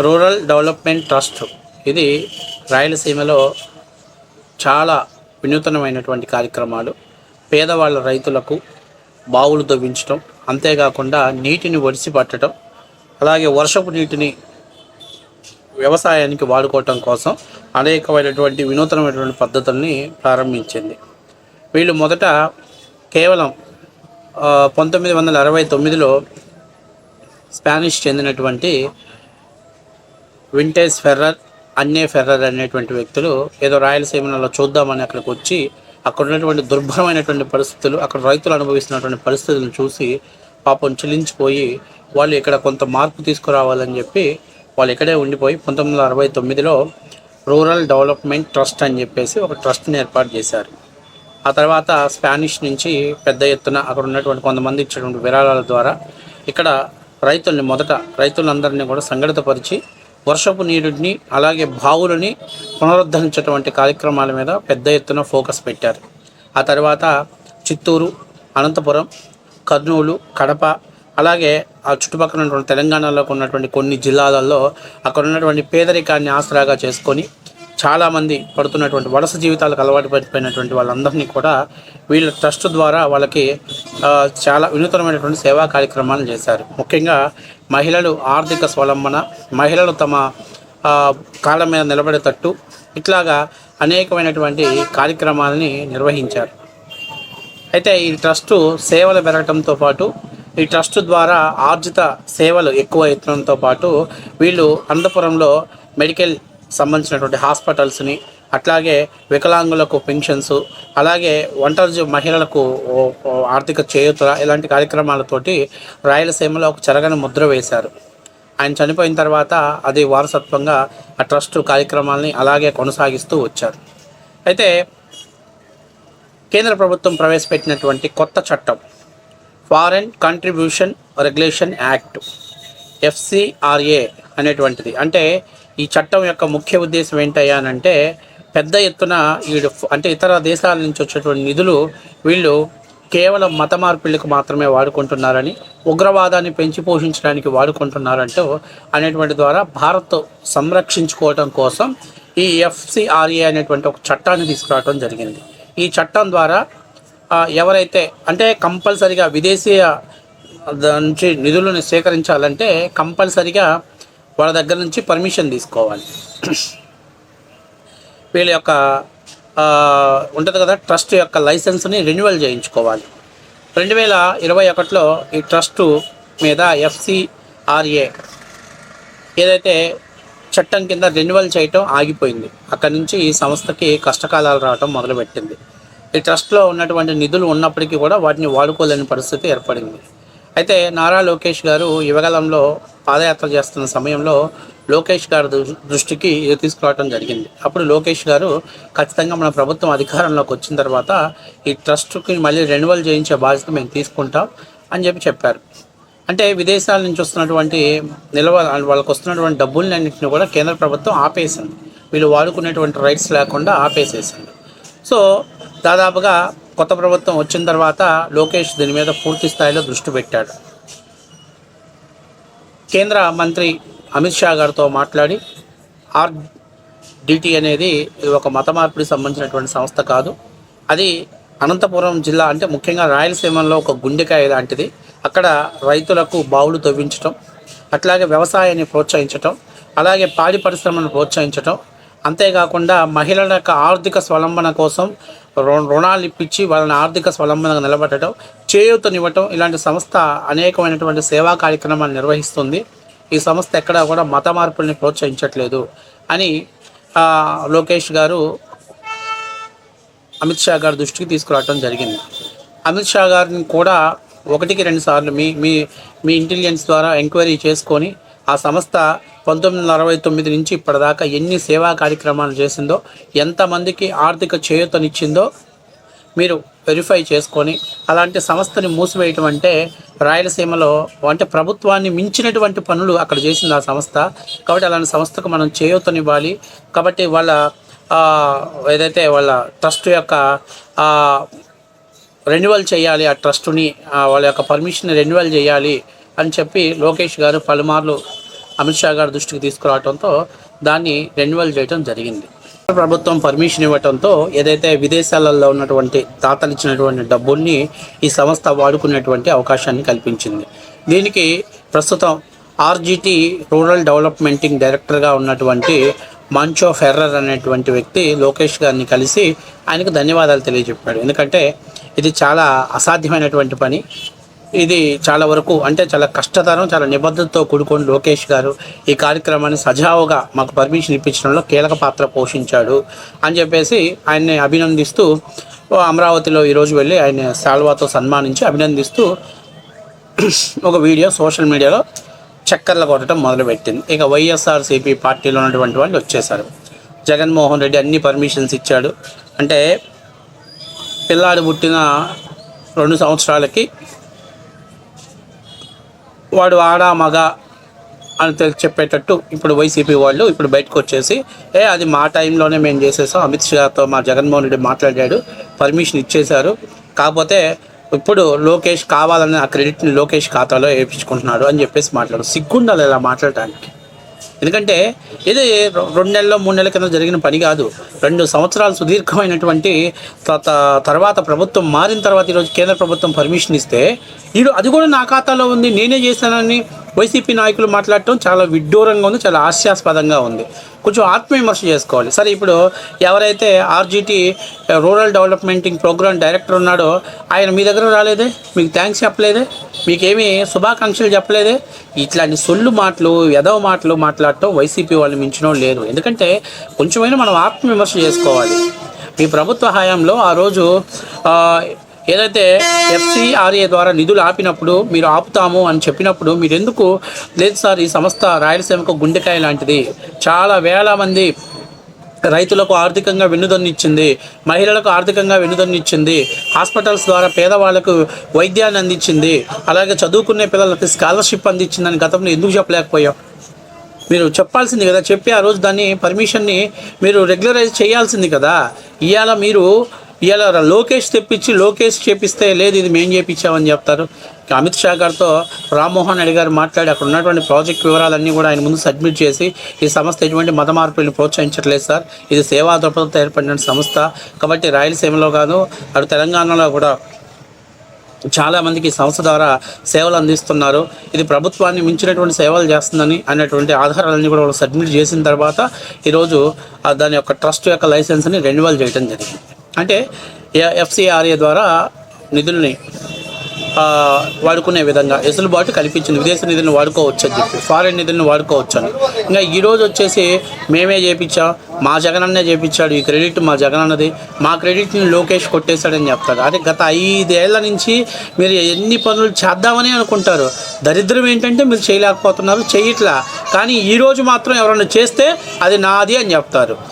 Rural development trust ఇది రాయలసీమలో చాలా వినూతనమైనటువంటి కార్యక్రమాలు. పేదవాళ్ళ రైతులకు బావులు తవ్వించడం, అంతేకాకుండా నీటిని ఒడిసి పట్టడం, అలాగే వర్షపు నీటిని వ్యవసాయానికి వాడుకోవటం కోసం అనేకమైనటువంటి వినూతనమైనటువంటి పద్ధతుల్ని ప్రారంభించింది. వీళ్ళు మొదట కేవలం 1969లో స్పానిష్ చెందినటువంటి వింటేజ్ ఫెర్రర్, అన్నే ఫెర్రర్ అనేటువంటి వ్యక్తులు ఏదో రాయలసీమలో చూద్దామని అక్కడికి వచ్చి అక్కడ ఉన్నటువంటి దుర్భరమైనటువంటి పరిస్థితులు, అక్కడ రైతులు అనుభవిస్తున్నటువంటి పరిస్థితులను చూసి పాపం చెల్లించిపోయి వాళ్ళు ఇక్కడ కొంత మార్పు తీసుకురావాలని చెప్పి వాళ్ళు ఇక్కడే ఉండిపోయి 1969లో రూరల్ డెవలప్మెంట్ ట్రస్ట్ అని చెప్పేసి ఒక ట్రస్ట్ని ఏర్పాటు చేశారు. ఆ తర్వాత స్పానిష్ నుంచి పెద్ద ఎత్తున అక్కడ ఉన్నటువంటి కొంతమంది ఇచ్చినటువంటి విరాళాల ద్వారా ఇక్కడ రైతులందరినీ కూడా సంఘటితపరిచి వర్షపు నీరుని అలాగే బావులని పునరుద్ధరించేటువంటి కార్యక్రమాల మీద పెద్ద ఎత్తున ఫోకస్ పెట్టారు. ఆ తర్వాత చిత్తూరు, అనంతపురం, కర్నూలు, కడప, అలాగే ఆ చుట్టుపక్కల ఉన్నటువంటి తెలంగాణలో ఉన్నటువంటి కొన్ని జిల్లాలలో అక్కడ ఉన్నటువంటి పేదరికాన్ని ఆసరాగా చేసుకొని చాలామంది పడుతున్నటువంటి వలస జీవితాలకు అలవాటు పడిపోయినటువంటి వాళ్ళందరినీ కూడా వీళ్ళ ట్రస్ట్ ద్వారా వాళ్ళకి చాలా వినూతనమైనటువంటి సేవా కార్యక్రమాలు చేశారు. ముఖ్యంగా మహిళలు ఆర్థిక స్వలంబన, మహిళలు తమ కాళ్ళ మీద నిలబడేటట్టు ఇట్లాగా అనేకమైనటువంటి కార్యక్రమాలని నిర్వహించారు. అయితే ఈ ట్రస్టు సేవలు పెరగడంతో పాటు ఈ ట్రస్ట్ ద్వారా ఆర్జిత సేవలు ఎక్కువ ఎత్తడంతో పాటు వీళ్ళు అనంతపురంలో మెడికల్ సంబంధించినటువంటి హాస్పిటల్స్ని, అట్లాగే వికలాంగులకు పెన్షన్స్, అలాగే ఒంటరి మహిళలకు ఆర్థిక చేయూత ఇలాంటి కార్యక్రమాలతోటి రాయలసీమలో ఒక చెరగని ముద్ర వేశారు. ఆయన చనిపోయిన తర్వాత అది వారసత్వంగా ఆ ట్రస్ట్ కార్యక్రమాలని అలాగే కొనసాగిస్తూ వచ్చారు. అయితే కేంద్ర ప్రభుత్వం ప్రవేశపెట్టినటువంటి కొత్త చట్టం foreign contribution regulation act FCRA అనేటువంటిది, అంటే ఈ చట్టం యొక్క ముఖ్య ఉద్దేశం ఏంటయ్యానంటే పెద్ద ఎత్తున అంటే ఇతర దేశాల నుంచి వచ్చేటువంటి నిధులు వీళ్ళు కేవలం మత మార్పిళ్ళకు మాత్రమే వాడుకుంటున్నారని, ఉగ్రవాదాన్ని పెంచి పోషించడానికి వాడుకుంటున్నారంటూ అనేటువంటి ద్వారా భారత్ సంరక్షించుకోవడం కోసం ఈ FCRA అనేటువంటి ఒక చట్టాన్ని తీసుకురావడం జరిగింది. ఈ చట్టం ద్వారా ఎవరైతే అంటే కంపల్సరిగా విదేశీయ నుంచి నిధులను సేకరించాలంటే కంపల్సరిగా వాళ్ళ దగ్గర నుంచి పర్మిషన్ తీసుకోవాలి. వీళ్ళ యొక్క ఉంటుంది కదా ట్రస్ట్ యొక్క లైసెన్స్ని రెన్యువల్ చేయించుకోవాలి. 2021లో ఈ ట్రస్టు మీద FCRA ఏదైతే చట్టం కింద రెన్యువల్ చేయటం ఆగిపోయింది. అక్కడి నుంచి ఈ సంస్థకి కష్టకాలాలు రావటం మొదలుపెట్టింది. ఈ ట్రస్ట్లో ఉన్నటువంటి నిధులు ఉన్నప్పటికీ కూడా వాటిని వాడుకోలేని పరిస్థితి ఏర్పడింది. అయితే నారా లోకేష్ గారు యువగలంలో పాదయాత్ర చేస్తున్న సమయంలో లోకేష్ గారి దృష్టికి ఇది తీసుకురావడం జరిగింది. అప్పుడు లోకేష్ గారు ఖచ్చితంగా మన ప్రభుత్వం అధికారంలోకి వచ్చిన తర్వాత ఈ ట్రస్ట్కి మళ్ళీ రెన్యువల్ చేయించే బాధ్యత మేము తీసుకుంటాం అని చెప్పారు. అంటే విదేశాల నుంచి వస్తున్నటువంటి వాళ్ళకు వస్తున్నటువంటి డబ్బులన్నింటినీ కూడా కేంద్ర ప్రభుత్వం ఆపేసింది. వీళ్ళు వాడుకునేటువంటి రైట్స్ లేకుండా ఆపేసేసింది. సో దాదాపుగా కొత్త ప్రభుత్వం వచ్చిన తర్వాత లోకేష్ దీని మీద పూర్తి స్థాయిలో దృష్టి పెట్టాడు. కేంద్ర మంత్రి అమిత్ షా గారితో మాట్లాడి RDT అనేది ఒక మత మార్పిడికి సంబంధించినటువంటి సంస్థ కాదు, అది అనంతపురం జిల్లా అంటే ముఖ్యంగా రాయలసీమలో ఒక గుండెకాయ లాంటిది. అక్కడ రైతులకు బావులు తవ్వించటం, అట్లాగే వ్యవసాయాన్ని ప్రోత్సహించటం, అలాగే పాడి పరిశ్రమను ప్రోత్సహించటం, అంతేకాకుండా మహిళల యొక్క ఆర్థిక స్వలంబన కోసం రుణాలు ఇప్పించి వాళ్ళని ఆర్థిక స్వలంబనగా నిలబెట్టడం, చేయూతనివ్వటం, ఇలాంటి సంస్థ అనేకమైనటువంటి సేవా కార్యక్రమాలు నిర్వహిస్తుంది. ఈ సంస్థ ఎక్కడా కూడా మత మార్పుల్ని ప్రోత్సహించట్లేదు అని లోకేష్ గారు అమిత్ షా గారి దృష్టికి తీసుకురావడం జరిగింది. అమిత్ షా గారిని కూడా 1-2 సార్లు మీ ఇంటెలిజెన్స్ ద్వారా ఎంక్వైరీ చేసుకొని ఆ సంస్థ 1969 నుంచి ఇప్పటిదాకా ఎన్ని సేవా కార్యక్రమాలు చేసిందో, ఎంతమందికి ఆర్థిక చేయూతనిచ్చిందో మీరు వెరిఫై చేసుకొని అలాంటి సంస్థని మూసివేయటం అంటే రాయలసీమలో అంటే ప్రభుత్వాన్ని మించినటువంటి పనులు అక్కడ చేసింది ఆ సంస్థ. కాబట్టి అలాంటి సంస్థకు మనం చేయూతనివ్వాలి. కాబట్టి వాళ్ళ ఏదైతే వాళ్ళ ట్రస్ట్ యొక్క రెన్యువల్ చేయాలి, ఆ ట్రస్టుని వాళ్ళ యొక్క పర్మిషన్ రెన్యువల్ చేయాలి అని చెప్పి లోకేష్ గారు పలుమార్లు అమిత్ షా గారి దృష్టికి తీసుకురావడంతో దాన్ని రెన్యువల్ చేయడం జరిగింది. ప్రభుత్వం పర్మిషన్ ఇవ్వడంతో ఏదైతే విదేశాలలో ఉన్నటువంటి తాతలు ఇచ్చినటువంటి డబ్బుల్ని ఈ సంస్థ వాడుకునేటువంటి అవకాశాన్ని కల్పించింది. దీనికి ప్రస్తుతం ఆర్జిటి రూరల్ డెవలప్మెంటింగ్ డైరెక్టర్గా ఉన్నటువంటి మంచో ఫెర్రర్ అనేటువంటి వ్యక్తి లోకేష్ గారిని కలిసి ఆయనకు ధన్యవాదాలు తెలియజెప్పాడు. ఎందుకంటే ఇది చాలా అసాధ్యమైనటువంటి పని, ఇది చాలా వరకు అంటే చాలా కష్టతరం, చాలా నిబద్ధతతో కూడుకొని లోకేష్ గారు ఈ కార్యక్రమాన్ని సజావుగా మాకు పర్మిషన్ ఇప్పించడంలో కీలక పాత్ర పోషించాడు అని చెప్పేసి ఆయన్ని అభినందిస్తూ అమరావతిలో ఈరోజు వెళ్ళి ఆయన శాల్వాతో సన్మానించి అభినందిస్తూ ఒక వీడియో సోషల్ మీడియాలో చక్కర్లు కొట్టడం మొదలుపెట్టింది. ఇక వైఎస్ఆర్సీపీ పార్టీలో ఉన్నటువంటి వాళ్ళు వచ్చేసారు. జగన్మోహన్ రెడ్డి అన్ని పర్మిషన్స్ ఇచ్చాడు. అంటే పిల్లాడు పుట్టిన 2 సంవత్సరాలకి వాడు ఆడా మగ అని చెప్పేటట్టు ఇప్పుడు వైసీపీ వాళ్ళు ఇప్పుడు బయటకు వచ్చేసి అది మా టైంలోనే మేము చేసేసాం, అమిత్ షాతో మా జగన్మోహన్ రెడ్డి మాట్లాడాడు, పర్మిషన్ ఇచ్చేశారు, కాకపోతే ఇప్పుడు లోకేష్ కావాలని ఆ క్రెడిట్ని లోకేష్ ఖాతాలో వేయించుకుంటున్నాడు అని చెప్పేసి మాట్లాడు. సిగ్గుండాలి ఇలా మాట్లాడటానికి. ఎందుకంటే ఇది 2 నెలలు 3 నెలల కింద జరిగిన పని కాదు. 2 సంవత్సరాలు సుదీర్ఘమైనటువంటి తర్వాత ప్రభుత్వం మారిన తర్వాత ఈరోజు కేంద్ర ప్రభుత్వం పర్మిషన్ ఇస్తే అది కూడా నా ఖాతాలో ఉంది, నేనే చేశానని వైసీపీ నాయకులు మాట్లాడటం చాలా విడ్డూరంగా ఉంది, చాలా హాస్యాస్పదంగా ఉంది. కొంచెం ఆత్మవిమర్శ చేసుకోవాలి. సరే, ఇప్పుడు ఎవరైతే ఆర్జిటి రూరల్ డెవలప్మెంటింగ్ ప్రోగ్రామ్ డైరెక్టర్ ఉన్నాడో ఆయన మీ దగ్గర రాలేదే, మీకు థ్యాంక్స్ చెప్పలేదే, మీకేమీ శుభాకాంక్షలు చెప్పలేదే. ఇట్లాంటి సొల్లు మాటలు, ఎదవ మాటలు మాట్లాడటం వైసీపీ వాళ్ళు మించినో లేరు. ఎందుకంటే కొంచెమైనా మనం ఆత్మవిమర్శ చేసుకోవాలి. మీ ప్రభుత్వ హయాంలో ఆ రోజు ఏదైతే FCRA ద్వారా నిధులు ఆపినప్పుడు మీరు ఆపుతాము అని చెప్పినప్పుడు మీరు ఎందుకు లేదు సార్, ఈ సంస్థ రాయలసీమకు గుండెకాయ లాంటిది, చాలా వేల మంది రైతులకు ఆర్థికంగా వెన్నుదన్నిచ్చింది, మహిళలకు ఆర్థికంగా వెన్నుదన్నిచ్చింది, హాస్పిటల్స్ ద్వారా పేదవాళ్లకు వైద్యాన్ని అందించింది, అలాగే చదువుకునే పిల్లలకి స్కాలర్షిప్ అందించిందని గతంలో ఎందుకు చెప్పలేకపోయాం? మీరు చెప్పాల్సింది కదా, చెప్పి ఆ రోజు దాన్ని పర్మిషన్ని మీరు రెగ్యులరైజ్ చేయాల్సింది కదా. ఇవాళ లోకేష్ తెప్పించి లోకేష్ చేపిస్తే లేదు ఇది మేము చేపించామని చెప్తారు. అమిత్ షా గారితో రామ్మోహన్ రెడ్డి గారు మాట్లాడి అక్కడ ఉన్నటువంటి ప్రాజెక్ట్ వివరాలన్నీ కూడా ఆయన ముందు సబ్మిట్ చేసి ఈ సంస్థ ఎటువంటి మత మార్పులను ప్రోత్సహించట్లేదు సార్, ఇది సేవా దృక్పథంతో ఏర్పడిన సంస్థ కాబట్టి రాయలసీమలో కాదు అటు తెలంగాణలో కూడా చాలామందికి ఈ సంస్థ ద్వారా సేవలు అందిస్తున్నారు, ఇది ప్రభుత్వాన్ని మించినటువంటి సేవలు చేస్తుందని అనేటువంటి ఆధారాలన్నీ కూడా వాళ్ళు సబ్మిట్ చేసిన తర్వాత ఈరోజు దాని యొక్క ట్రస్ట్ యొక్క లైసెన్స్ని రెన్యువల్ చేయడం జరిగింది. అంటే FCRA ద్వారా నిధుల్ని వాడుకునే విధంగా వెసులుబాటు కల్పించింది. విదేశీ నిధులను వాడుకోవచ్చు అని చెప్పి, ఫారెన్ నిధులను వాడుకోవచ్చు అని. ఇంకా ఈరోజు వచ్చేసి మేమే చేయించాం, మా జగనన్నే చేయించాడు, ఈ క్రెడిట్ మా జగనన్నది, మా క్రెడిట్ని లోకేష్ కొట్టేశాడని చెప్తాడు. అదే గత 5 ఏళ్ల నుంచి మీరు ఎన్ని పనులు చేద్దామని అనుకుంటారు, దరిద్రం ఏంటంటే మీరు చేయలేకపోతున్నారు, చేయట్లా. కానీ ఈరోజు మాత్రం ఎవరైనా చేస్తే అది నాది అని చెప్తారు.